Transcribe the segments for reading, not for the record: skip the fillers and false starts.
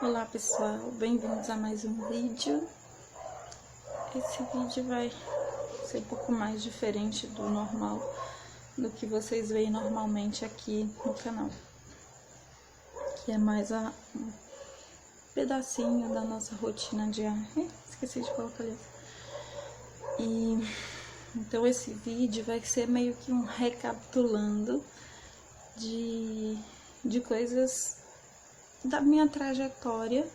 Olá pessoal, bem-vindos a mais um vídeo. Esse vídeo vai ser um pouco mais diferente do normal, do que vocês veem normalmente aqui no canal, que é mais um pedacinho da nossa rotina diária. Esqueci de colocar ali. Então esse vídeo vai ser meio que um recapitulando de coisas da minha trajetória,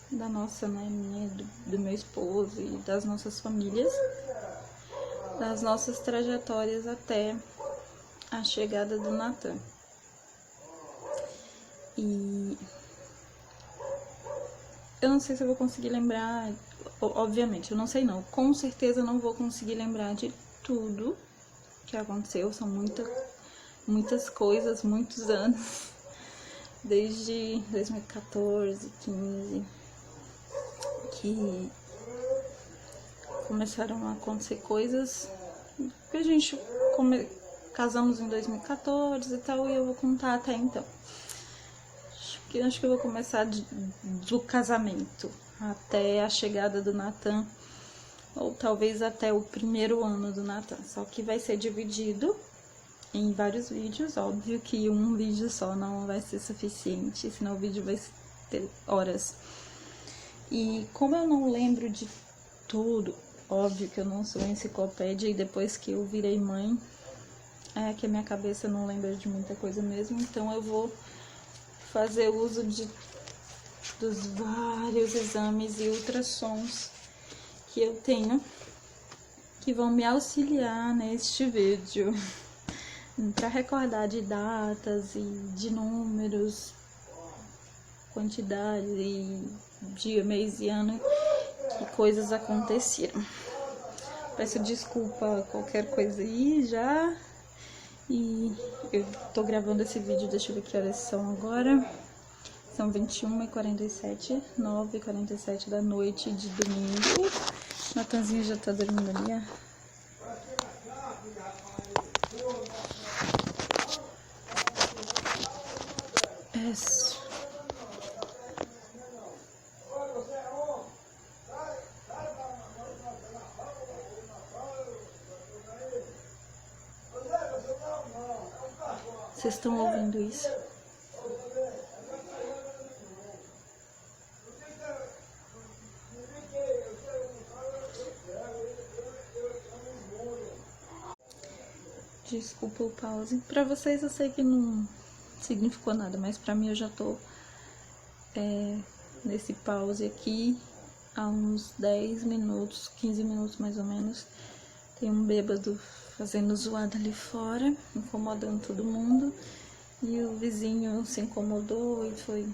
da nossa, né, minha, do meu esposo e das nossas famílias, das nossas trajetórias até a chegada do Natan. E eu não sei se eu vou conseguir lembrar, obviamente, eu não sei não, com certeza eu não vou conseguir lembrar de tudo que aconteceu, são muitas coisas, muitos anos. Desde 2014, 15, que começaram a acontecer coisas, que a gente casamos em 2014 e tal, e eu vou contar até então. Acho que eu vou começar do casamento até a chegada do Natan, ou talvez até o primeiro ano do Natan, só que vai ser dividido em vários vídeos. Óbvio que um vídeo só não vai ser suficiente, senão o vídeo vai ter horas. E como eu não lembro de tudo, óbvio que eu não sou enciclopédia, e depois que eu virei mãe, é que a minha cabeça não lembra de muita coisa mesmo, então eu vou fazer uso dos vários exames e ultrassons que eu tenho, que vão me auxiliar neste vídeo, para recordar de datas e de números, quantidade e dia, mês e ano que coisas aconteceram. Peço desculpa a qualquer coisa aí já. E eu tô gravando esse vídeo, deixa eu ver que horas são agora. São 21h47, 9h47 da noite de domingo. Natanzinho já tá dormindo ali, ó. Vocês estão ouvindo isso? Desculpa o pause. Pra vocês eu sei que não significou nada, mas pra mim eu já tô nesse pause aqui há uns 10 minutos, 15 minutos mais ou menos. Tem um bêbado fazendo zoada ali fora, incomodando todo mundo. E o vizinho se incomodou e foi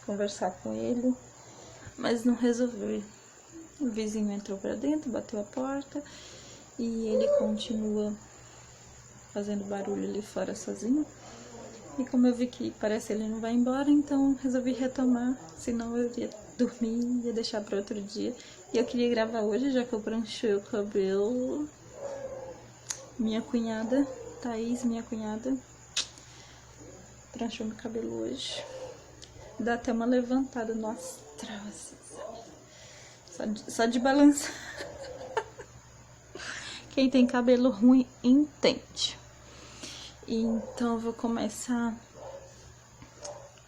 conversar com ele, mas não resolveu. O vizinho entrou pra dentro, bateu a porta e ele continua fazendo barulho ali fora sozinho. E como eu vi que parece que ele não vai embora, então resolvi retomar, senão eu ia dormir, ia deixar para outro dia. E eu queria gravar hoje, já que eu pranchei o cabelo. Minha cunhada, Thaís, minha cunhada, pranchou meu cabelo hoje. Dá até uma levantada no astral, assim, sabe? Só de balançar. Quem tem cabelo ruim entende. Então eu vou começar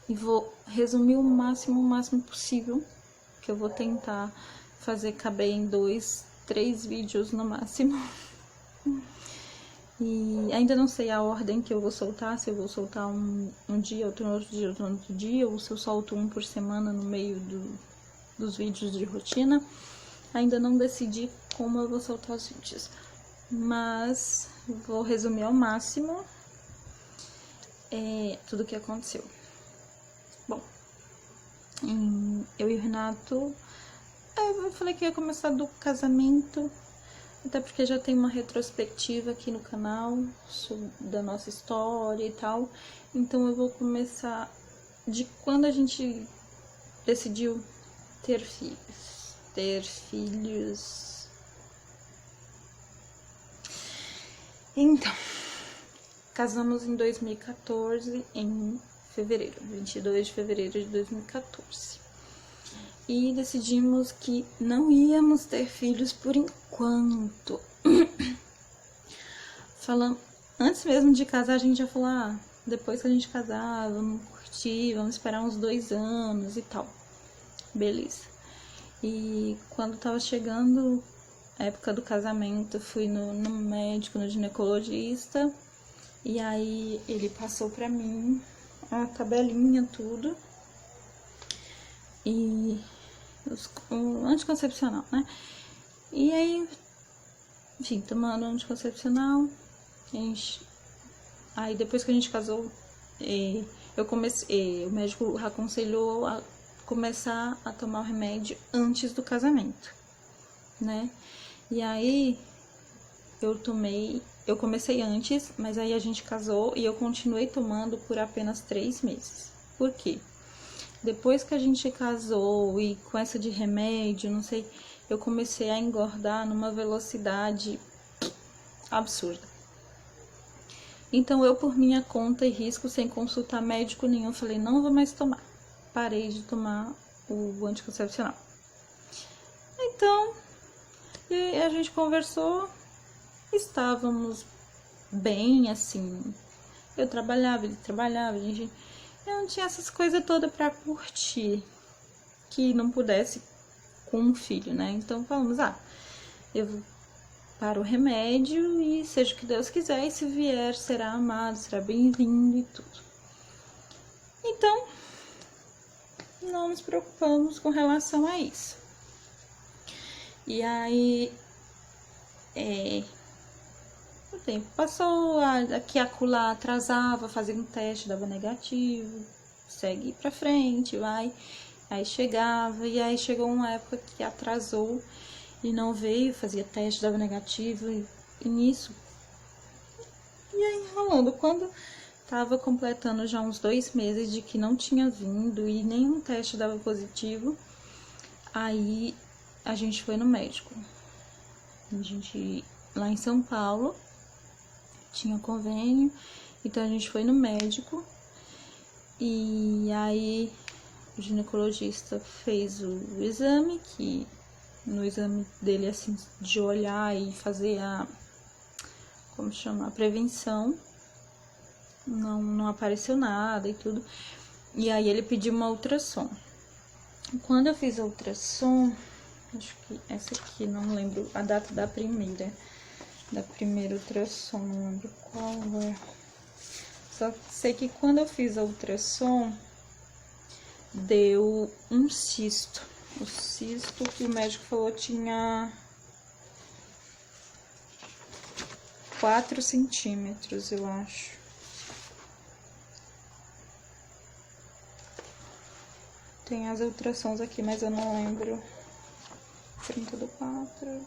e vou resumir o máximo possível, que eu vou tentar fazer caber em 2, 3 vídeos no máximo. E ainda não sei a ordem que eu vou soltar, se eu vou soltar um dia, outro dia, ou se eu solto um por semana no meio dos vídeos de rotina. Ainda não decidi como eu vou soltar os vídeos, mas vou resumir ao máximo tudo o que aconteceu. Bom, eu e o Renato, eu falei que ia começar do casamento, até porque já tem uma retrospectiva aqui no canal da nossa história e tal. Então eu vou começar de quando a gente decidiu ter filhos. Então, casamos em 2014, em fevereiro, 22 de fevereiro de 2014. e decidimos que não íamos ter filhos por enquanto. Falando, antes mesmo de casar, a gente já falou, depois que a gente casar, vamos curtir, vamos esperar uns 2 anos e tal. Beleza. E quando tava chegando a época do casamento, fui no médico, no ginecologista, e aí ele passou pra mim a tabelinha, tudo, e o anticoncepcional, né? E aí, enfim, tomando anticoncepcional, aí depois que a gente casou, o médico aconselhou a começar a tomar o remédio antes do casamento, né? E aí eu comecei antes, mas aí a gente casou e eu continuei tomando por apenas 3 meses. Por quê? Depois que a gente casou e com essa de remédio, não sei, eu comecei a engordar numa velocidade absurda. Então eu, por minha conta e risco, sem consultar médico nenhum, falei, não vou mais tomar. Parei de tomar o anticoncepcional. Então, e a gente conversou, estávamos bem, assim. Eu trabalhava, ele trabalhava, eu não tinha essas coisas todas pra curtir, que não pudesse com um filho, né? Então falamos, eu vou para o remédio e seja o que Deus quiser, e se vier, será amado, será bem-vindo e tudo. Então, não nos preocupamos com relação a isso. E aí, o tempo passou, aqui acolá atrasava, fazia um teste, dava negativo, segue pra frente, vai. Aí chegava, e aí chegou uma época que atrasou e não veio, fazia teste, dava negativo, e nisso. E aí enrolando, quando tava completando já uns 2 meses de que não tinha vindo e nenhum teste dava positivo, aí a gente foi no médico. A gente, lá em São Paulo, tinha convênio, então a gente foi no médico, e aí o ginecologista fez o exame, que no exame dele, assim, de olhar e fazer a prevenção, não apareceu nada e tudo. E aí ele pediu uma ultrassom. Quando eu fiz a ultrassom, acho que essa aqui, não lembro a data da primeira ultrassom, não lembro qual é. Só sei que quando eu fiz a ultrassom, deu um cisto. O cisto que o médico falou tinha 4 centímetros, eu acho. Tem as ultrassons aqui, mas eu não lembro. 30/4,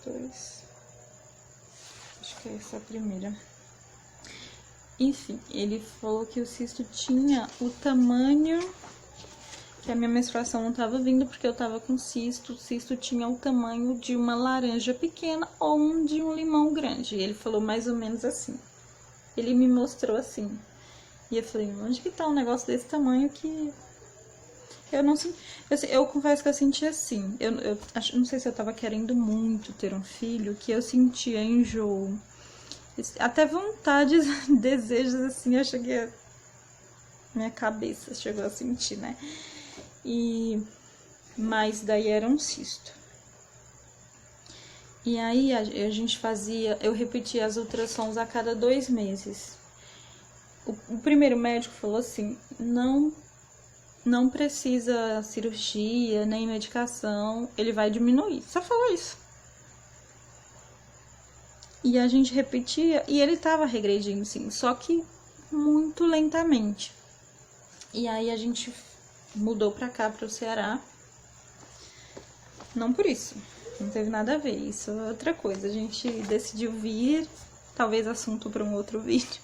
2. Acho que é essa a primeira. Enfim, ele falou que o cisto tinha o tamanho, que a minha menstruação não tava vindo porque eu tava com cisto. O cisto tinha o tamanho de uma laranja pequena ou de um limão grande. E ele falou mais ou menos assim. Ele me mostrou assim. E eu falei, onde que tá um negócio desse tamanho que eu não senti. Eu confesso que eu senti assim. Eu não sei se eu tava querendo muito ter um filho, que eu sentia enjoo. Até vontades, desejos, assim, eu cheguei. Minha cabeça chegou a sentir, né? Mas daí era um cisto. E aí a gente eu repetia as ultrassons a cada 2 meses. O primeiro médico falou assim, não precisa cirurgia, nem medicação, ele vai diminuir. Só falou isso. E a gente repetia, e ele tava regredindo, sim, só que muito lentamente. E aí a gente mudou pra cá, pro Ceará. Não por isso, não teve nada a ver, isso é outra coisa. A gente decidiu vir, talvez assunto para um outro vídeo.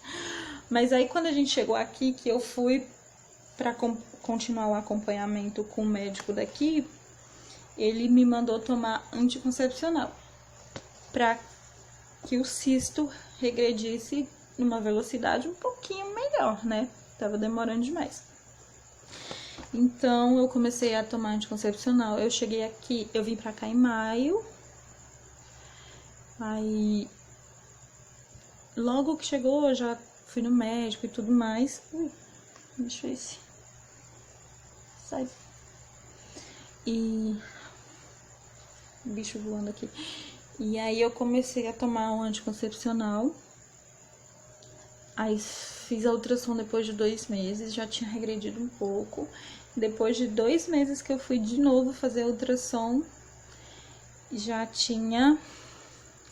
Mas aí quando a gente chegou aqui, que eu fui pra continuar o acompanhamento com o médico daqui, ele me mandou tomar anticoncepcional pra que o cisto regredisse numa velocidade um pouquinho melhor, né? Tava demorando demais. Então, eu comecei a tomar anticoncepcional. Eu cheguei aqui, eu vim pra cá em maio. Aí, logo que chegou, eu já fui no médico e tudo mais. Ui, deixa eu esse. Sai. E... bicho voando aqui. E aí, eu comecei a tomar um anticoncepcional. Aí, fiz a ultrassom depois de 2 meses, já tinha regredido um pouco. Depois de 2 meses que eu fui de novo fazer a ultrassom, já tinha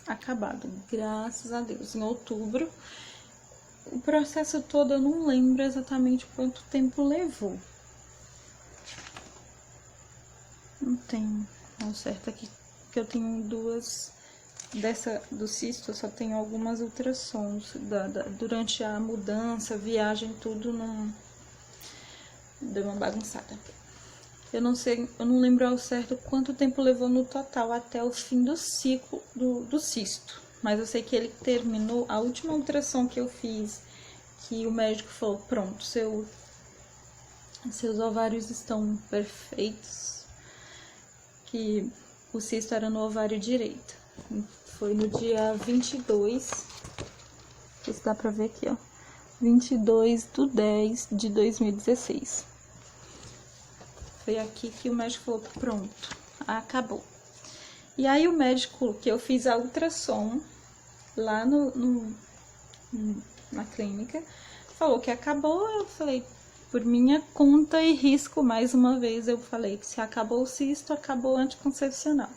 acabado, graças a Deus. Em outubro, o processo todo eu não lembro exatamente quanto tempo levou. Não tenho ao certo aqui, porque eu tenho 2 dessa do cisto, eu só tenho algumas ultrassons durante a mudança, viagem, tudo não deu uma bagunçada. Eu não sei, eu não lembro ao certo quanto tempo levou no total até o fim do ciclo do cisto. Mas eu sei que ele terminou, a última ultrassom que eu fiz, que o médico falou, pronto, seus ovários estão perfeitos, que o cisto era no ovário direito. Foi no dia 22, isso dá pra ver aqui, ó, 22/10/2016. Foi aqui que o médico falou, pronto, acabou. E aí o médico que eu fiz a ultrassom lá na clínica, falou que acabou. Eu falei, por minha conta e risco, mais uma vez, eu falei que se acabou o cisto, acabou o anticoncepcional.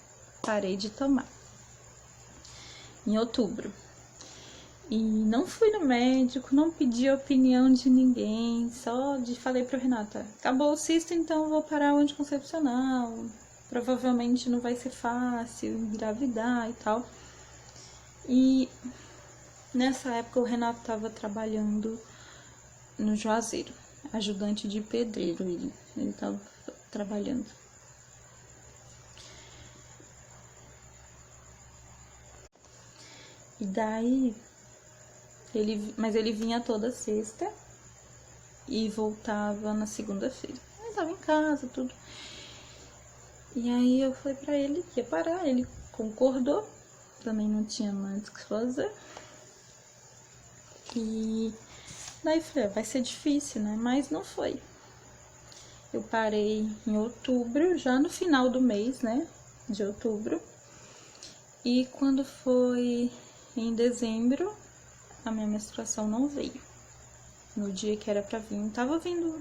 Parei de tomar. Em outubro. E não fui no médico, não pedi a opinião de ninguém, falei pro Renato, acabou o cisto, então eu vou parar o anticoncepcional, provavelmente não vai ser fácil engravidar e tal. E nessa época o Renato estava trabalhando no Juazeiro, ajudante de pedreiro, ele estava trabalhando. E daí, mas ele vinha toda sexta e voltava na segunda-feira. Ele estava em casa, tudo. E aí eu falei pra ele que ia parar, ele concordou, também não tinha mais o que fazer. E daí eu falei, vai ser difícil, né? Mas não foi. Eu parei em outubro, já no final do mês, né? De outubro. E quando foi em dezembro, a minha menstruação não veio. No dia que era pra vir, tava vindo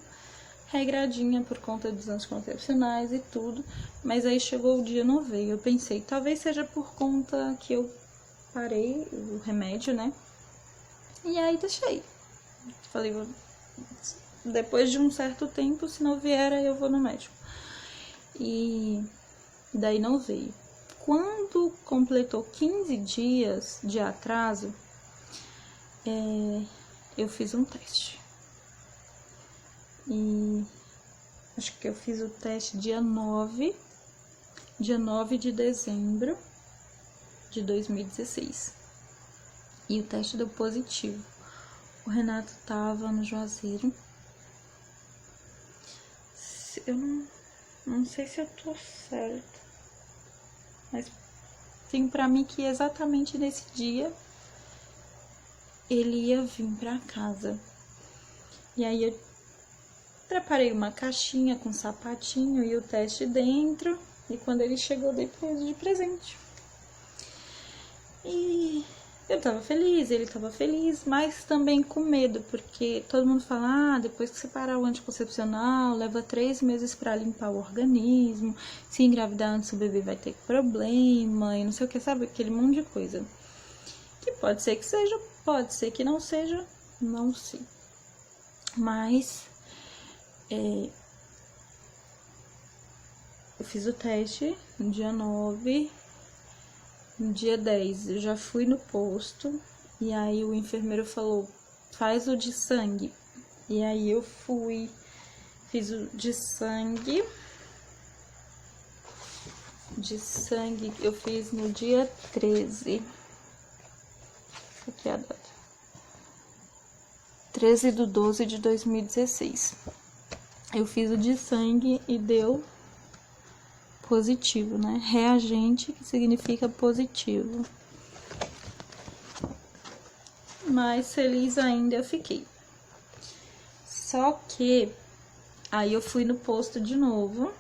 regradinha por conta dos anticoncepcionais e tudo, mas aí chegou o dia, não veio. Eu pensei, talvez seja por conta que eu parei o remédio, né? E aí deixei. Falei, depois de um certo tempo, se não vier, eu vou no médico. E daí não veio. Quando completou 15 dias de atraso, eu fiz um teste. E acho que eu fiz o teste dia 9 de dezembro de 2016. E o teste deu positivo. O Renato tava no Juazeiro. Eu não sei se eu tô certa, mas tem pra mim que exatamente nesse dia ele ia vir pra casa. E aí eu preparei uma caixinha com sapatinho e o teste dentro. E quando ele chegou, dei pra ele de presente. E eu tava feliz, ele tava feliz, mas também com medo, porque todo mundo fala, depois que você parar o anticoncepcional, leva 3 meses pra limpar o organismo, se engravidar antes o bebê vai ter problema, e não sei o que, sabe? Aquele monte de coisa. Que pode ser que seja, pode ser que não seja, não sei. Mas, eu fiz o teste no dia 9, no dia 10 eu já fui no posto, e aí o enfermeiro falou, faz o de sangue. E aí eu fui, fiz o de sangue. Eu fiz no dia 13. Aqui é a data. 13/12/2016. eu fiz o de sangue e deu positivo, né? Reagente, que significa positivo. Mas feliz ainda eu fiquei. Só que aí eu fui no posto de novo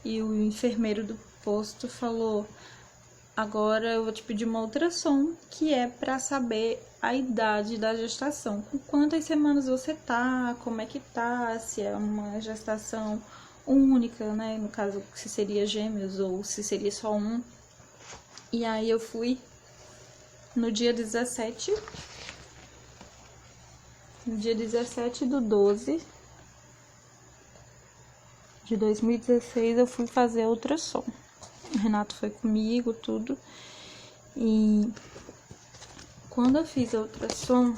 e o enfermeiro do posto falou: agora eu vou te pedir uma ultrassom, que é para saber a idade da gestação, com quantas semanas você tá, como é que tá, se é uma gestação única, né, no caso se seria gêmeos ou se seria só um. E aí eu fui no dia 17 do 12 de 2016, eu fui fazer a ultrassom. O Renato foi comigo, tudo. E quando eu fiz a ultrassom,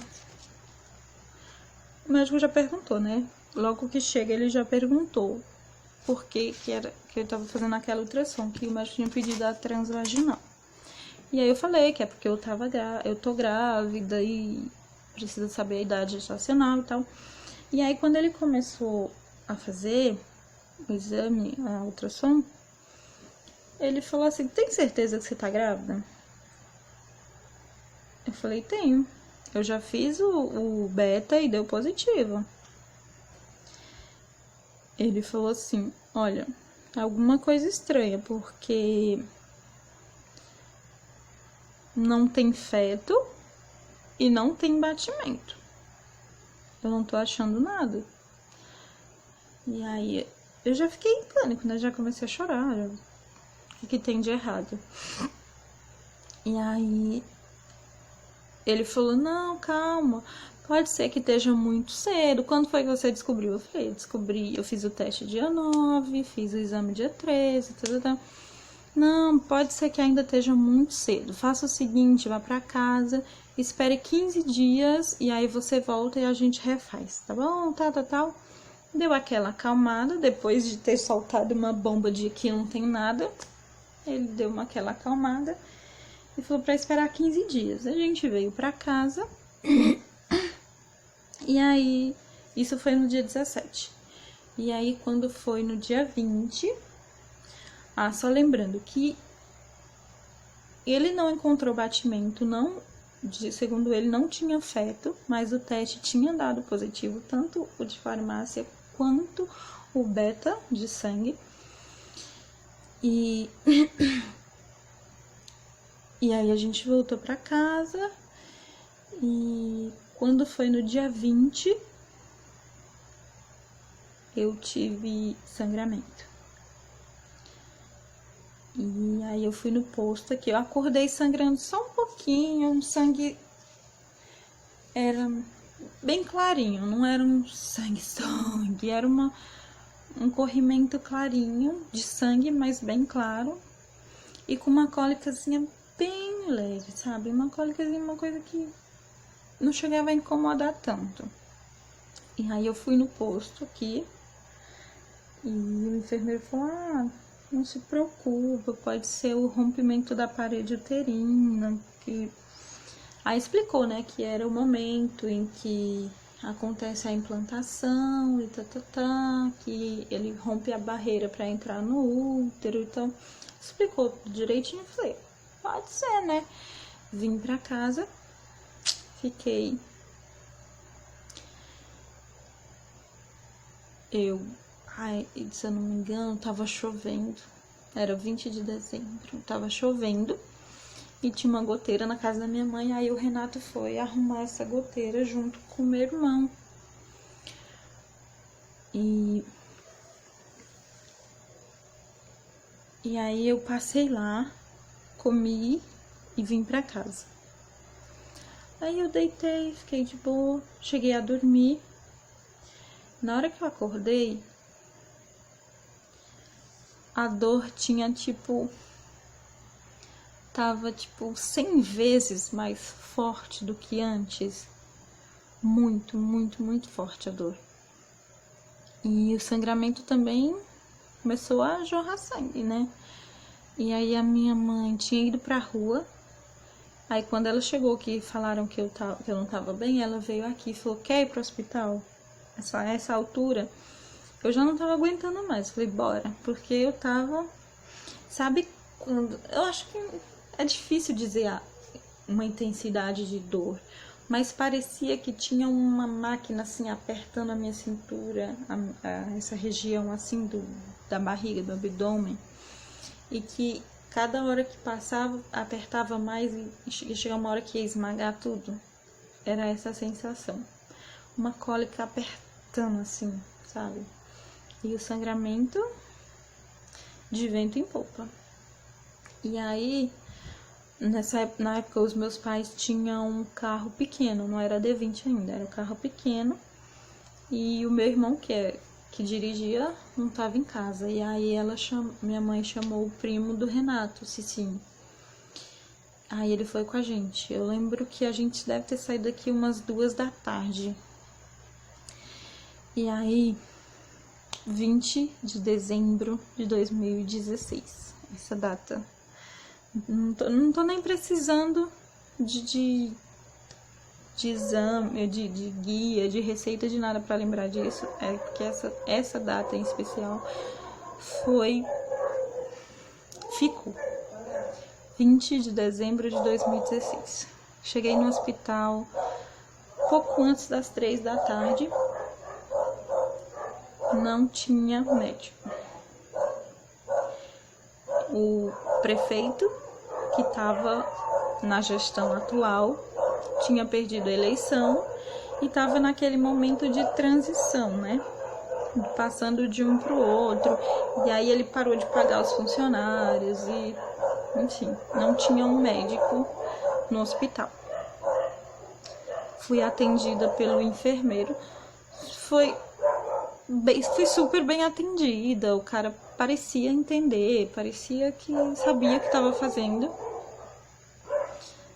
o médico já perguntou, né? Logo que chega, ele já perguntou por que eu tava fazendo aquela ultrassom, que o médico tinha pedido a transvaginal. E aí eu falei que é porque eu tô grávida e precisa saber a idade gestacional e tal. E aí quando ele começou a fazer o exame, a ultrassom, ele falou assim: tem certeza que você tá grávida? Eu falei: tenho. Eu já fiz o beta e deu positivo. Ele falou assim: olha, alguma coisa estranha, porque não tem feto e não tem batimento. Eu não tô achando nada. E aí eu já fiquei em pânico, né? Já comecei a chorar. O que tem de errado? E aí ele falou: não, calma, pode ser que esteja muito cedo. Quando foi que você descobriu? Eu falei: eu descobri, eu fiz o teste dia 9, fiz o exame dia 13, tudo. Não, pode ser que ainda esteja muito cedo. Faça o seguinte, vá pra casa, espere 15 dias e aí você volta e a gente refaz, tá bom? Tal. Deu aquela acalmada, depois de ter soltado uma bomba de que não tem nada. Ele deu aquela acalmada e falou pra esperar 15 dias. A gente veio pra casa e aí, isso foi no dia 17. E aí, quando foi no dia 20... só lembrando que ele não encontrou batimento, segundo ele, não tinha feto, mas o teste tinha dado positivo, tanto o de farmácia quanto o beta de sangue. E aí a gente voltou pra casa e quando foi no dia 20, eu tive sangramento. E aí eu fui no posto aqui, eu acordei sangrando só um pouquinho, o sangue era bem clarinho, não era um sangue, era um corrimento clarinho de sangue, mas bem claro, e com uma cólicazinha bem leve, sabe? Uma cólicazinha, uma coisa que não chegava a incomodar tanto. E aí eu fui no posto aqui, e o enfermeiro falou: não se preocupa, pode ser o rompimento da parede uterina, que... Aí explicou, né, que era o momento em que acontece a implantação e que ele rompe a barreira para entrar no útero, então explicou direitinho. Falei: pode ser, né? Vim pra casa, fiquei... se eu não me engano, tava chovendo. Era 20 de dezembro, tava chovendo e tinha uma goteira na casa da minha mãe. Aí o Renato foi arrumar essa goteira junto com o meu irmão. E aí eu passei lá, comi e vim pra casa. Aí eu deitei, fiquei de boa, cheguei a dormir. Na hora que eu acordei, a dor tinha tava 100 vezes mais forte do que antes. Muito, muito, muito forte a dor. E o sangramento também começou a jorrar sangue, né? E aí a minha mãe tinha ido pra rua. Aí quando ela chegou, que falaram que eu não tava bem, ela veio aqui e falou: quer ir pro hospital? Essa altura. eu já não tava aguentando mais. Falei, bora. Porque eu tava, sabe, quando... Eu acho que é difícil dizer uma intensidade de dor, mas parecia que tinha uma máquina assim apertando a minha cintura, essa região assim da barriga, do abdômen, e que cada hora que passava apertava mais e chegava uma hora que ia esmagar tudo. Era essa sensação, uma cólica apertando assim, sabe? E o sangramento de vento em popa. E aí, na época, os meus pais tinham um carro pequeno, não era D20 ainda, era um carro pequeno. E o meu irmão, que dirigia, não estava em casa. E aí minha mãe chamou o primo do Renato, Cicinho. Aí ele foi com a gente. Eu lembro que a gente deve ter saído daqui umas 2 da tarde. E aí, 20 de dezembro de 2016, essa data. Não tô nem precisando de exame, de guia, de receita, de nada para lembrar disso. É porque essa data em especial ficou 20 de dezembro de 2016. Cheguei no hospital pouco antes das 3 da tarde. Não tinha médico. O prefeito, que estava na gestão atual, tinha perdido a eleição e estava naquele momento de transição, né? Passando de um para o outro. E aí ele parou de pagar os funcionários e, enfim, não tinha um médico no hospital. Fui atendida pelo enfermeiro. Fui super bem atendida. O cara parecia entender, parecia que sabia o que estava fazendo.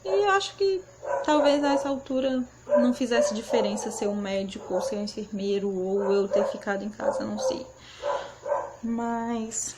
E eu acho que talvez a essa altura não fizesse diferença ser um médico ou ser um enfermeiro ou eu ter ficado em casa, não sei. Mas